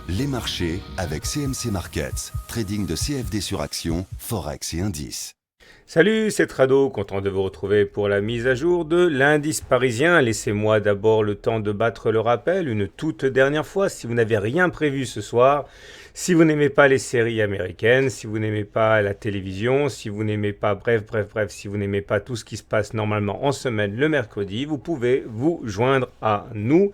Les marchés avec CMC Markets, trading de CFD sur action, Forex et indices. Salut, c'est Trado, content de vous retrouver pour la mise à jour de l'indice parisien. Laissez-moi d'abord le temps de battre le rappel une toute dernière fois si vous n'avez rien prévu ce soir. Si vous n'aimez pas les séries américaines, si vous n'aimez pas la télévision, si vous n'aimez pas, bref, si vous n'aimez pas tout ce qui se passe normalement en semaine le mercredi, vous pouvez vous joindre à nous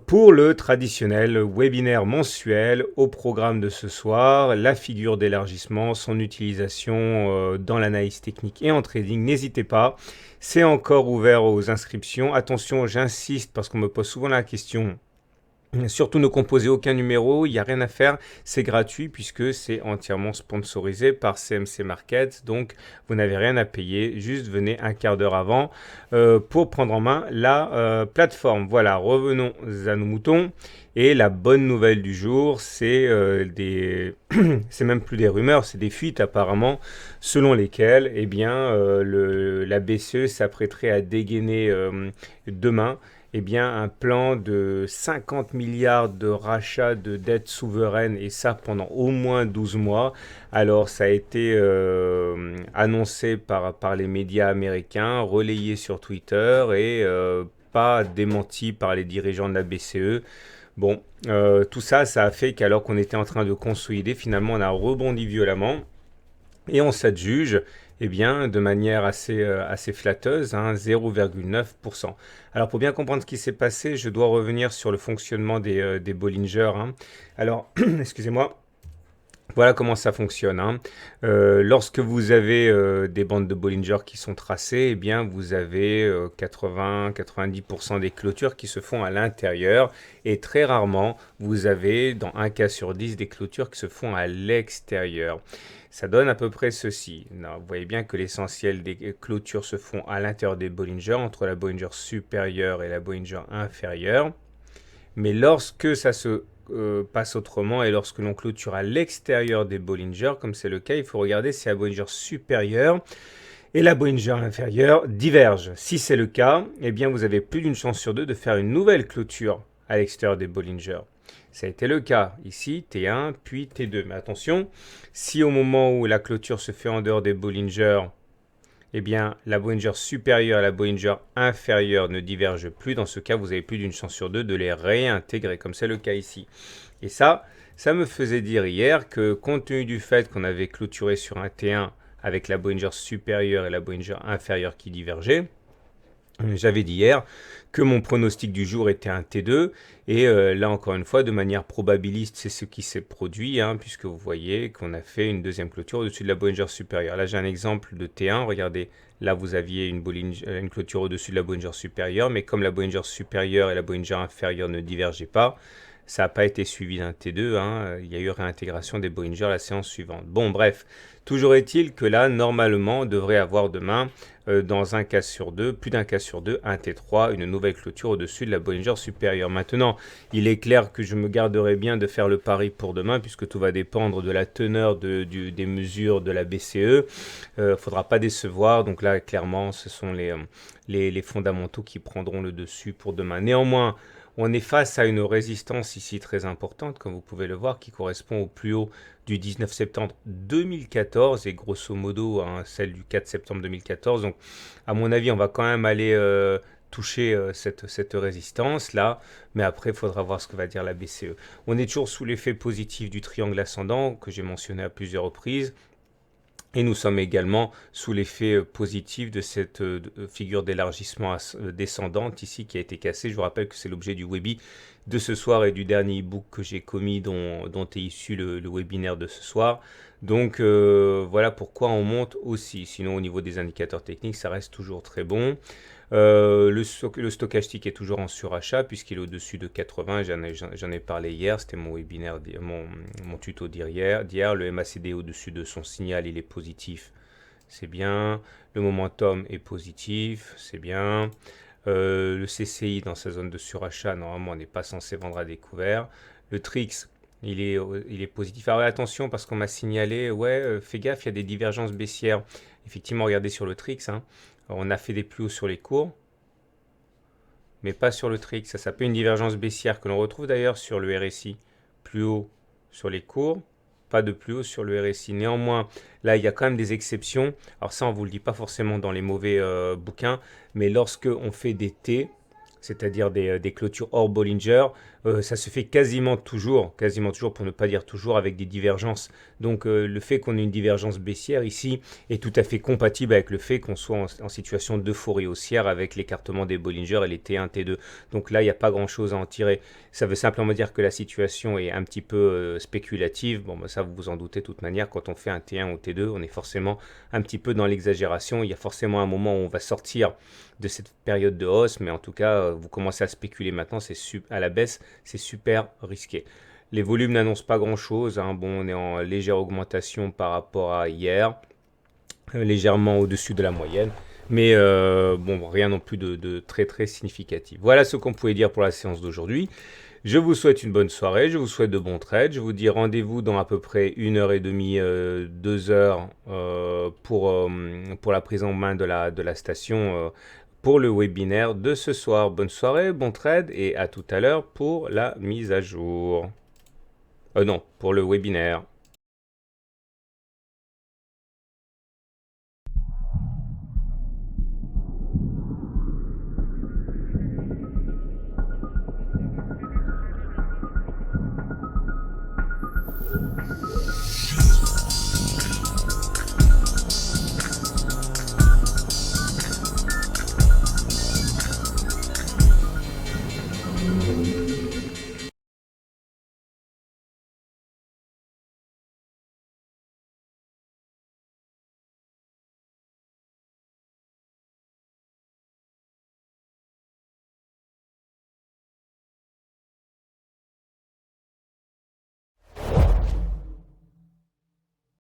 pour le traditionnel webinaire mensuel au programme de ce soir, la figure d'élargissement, son utilisation dans l'analyse technique et en trading. N'hésitez pas, c'est encore ouvert aux inscriptions. Attention, j'insiste parce qu'on me pose souvent la question. Surtout ne composez aucun numéro, il n'y a rien à faire, c'est gratuit puisque c'est entièrement sponsorisé par CMC Markets, donc vous n'avez rien à payer, juste venez un quart d'heure avant pour prendre en main la plateforme. Voilà, revenons à nos moutons. Et la bonne nouvelle du jour, c'est c'est même plus des rumeurs, c'est des fuites apparemment, selon lesquelles eh bien, la BCE s'apprêterait à dégainer demain eh bien, un plan de 50 milliards de rachat de dettes souveraines, et ça pendant au moins 12 mois. Alors, ça a été annoncé par les médias américains, relayé sur Twitter et pas démenti par les dirigeants de la BCE. Bon, tout ça, ça a fait qu'alors qu'on était en train de consolider, finalement, on a rebondi violemment et on s'adjuge eh bien, de manière assez flatteuse, hein, 0,9%. Alors, pour bien comprendre ce qui s'est passé, je dois revenir sur le fonctionnement des Bollinger. Hein. Alors, excusez-moi. Voilà comment ça fonctionne. Hein. Lorsque vous avez des bandes de Bollinger qui sont tracées, eh bien, vous avez 80-90% des clôtures qui se font à l'intérieur. Et très rarement, vous avez, dans un cas sur 10, des clôtures qui se font à l'extérieur. Ça donne à peu près ceci. Non, vous voyez bien que l'essentiel des clôtures se font à l'intérieur des Bollinger, entre la Bollinger supérieure et la Bollinger inférieure. Mais lorsque ça se passe autrement et lorsque l'on clôture à l'extérieur des Bollinger, comme c'est le cas, il faut regarder si la Bollinger supérieure et la Bollinger inférieure divergent. Si c'est le cas, eh bien vous avez plus d'une chance sur deux de faire une nouvelle clôture à l'extérieur des Bollinger. Ça a été le cas ici, T1 puis T2. Mais attention, si au moment où la clôture se fait en dehors des Bollinger, eh bien, la Bollinger supérieure et la Bollinger inférieure ne divergent plus. Dans ce cas, vous avez plus d'une chance sur deux de les réintégrer, comme c'est le cas ici. Et ça me faisait dire hier que compte tenu du fait qu'on avait clôturé sur un T1 avec la Bollinger supérieure et la Bollinger inférieure qui divergeaient, j'avais dit hier que mon pronostic du jour était un T2 et là encore une fois de manière probabiliste c'est ce qui s'est produit hein, puisque vous voyez qu'on a fait une deuxième clôture au-dessus de la Bollinger supérieure. Là j'ai un exemple de T1, regardez là vous aviez une clôture au-dessus de la Bollinger supérieure mais comme la Bollinger supérieure et la Bollinger inférieure ne divergeaient pas, ça n'a pas été suivi d'un T2, hein. Il y a eu réintégration des Bollinger la séance suivante. Bon bref, toujours est-il que là, normalement, on devrait avoir demain, dans un cas sur deux, plus d'un cas sur deux, un T3, une nouvelle clôture au-dessus de la Bollinger supérieure. Maintenant, il est clair que je me garderai bien de faire le pari pour demain, puisque tout va dépendre de la teneur des mesures de la BCE. Il ne faudra pas décevoir, donc là, clairement, ce sont les fondamentaux qui prendront le dessus pour demain. Néanmoins, on est face à une résistance ici très importante, comme vous pouvez le voir, qui correspond au plus haut du 19 septembre 2014 et grosso modo hein, celle du 4 septembre 2014. Donc, à mon avis, on va quand même aller toucher cette résistance-là, mais après, il faudra voir ce que va dire la BCE. On est toujours sous l'effet positif du triangle ascendant que j'ai mentionné à plusieurs reprises. Et nous sommes également sous l'effet positif de cette figure d'élargissement descendante ici qui a été cassée. Je vous rappelle que c'est l'objet du webi de ce soir et du dernier e-book que j'ai commis dont est issu le webinaire de ce soir. Donc voilà pourquoi on monte aussi. Sinon au niveau des indicateurs techniques, ça reste toujours très bon. Le stochastique est toujours en surachat puisqu'il est au-dessus de 80. J'en ai parlé hier, c'était mon webinaire, mon tuto d'hier. Le MACD est au-dessus de son signal, il est positif, c'est bien. Le momentum est positif, c'est bien. Le CCI dans sa zone de surachat, normalement on n'est pas censé vendre à découvert. Le TRIX, il est positif. Alors attention parce qu'on m'a signalé, ouais, fais gaffe, il y a des divergences baissières. Effectivement, regardez sur le TRIX, hein. On a fait des plus hauts sur les cours, mais pas sur le TRIX. Ça s'appelle une divergence baissière que l'on retrouve d'ailleurs sur le RSI. plus haut sur les cours, pas de plus haut sur le RSI. Néanmoins, là, il y a quand même des exceptions. Alors ça, on ne vous le dit pas forcément dans les mauvais bouquins, mais lorsque on fait des T, c'est-à-dire des clôtures hors Bollinger, ça se fait quasiment toujours pour ne pas dire toujours, avec des divergences. Donc le fait qu'on ait une divergence baissière ici est tout à fait compatible avec le fait qu'on soit en situation d'euphorie haussière avec l'écartement des Bollinger et les T1, T2. Donc là, il n'y a pas grand-chose à en tirer. Ça veut simplement dire que la situation est un petit peu spéculative. Bon, bah, ça, vous vous en doutez de toute manière. Quand on fait un T1 ou T2, on est forcément un petit peu dans l'exagération. Il y a forcément un moment où on va sortir de cette période de hausse, mais en tout cas, vous commencez à spéculer maintenant, à la baisse, c'est super risqué. Les volumes n'annoncent pas grand-chose, hein. Bon, on est en légère augmentation par rapport à hier, légèrement au-dessus de la moyenne, mais bon, rien non plus de très très significatif. Voilà ce qu'on pouvait dire pour la séance d'aujourd'hui. Je vous souhaite une bonne soirée, je vous souhaite de bons trades. Je vous dis rendez-vous dans à peu près 1h30, 2 heures pour la prise en main de la station pour le webinaire de ce soir. Bonne soirée, bon trade et à tout à l'heure pour la mise à jour. Non, pour le webinaire.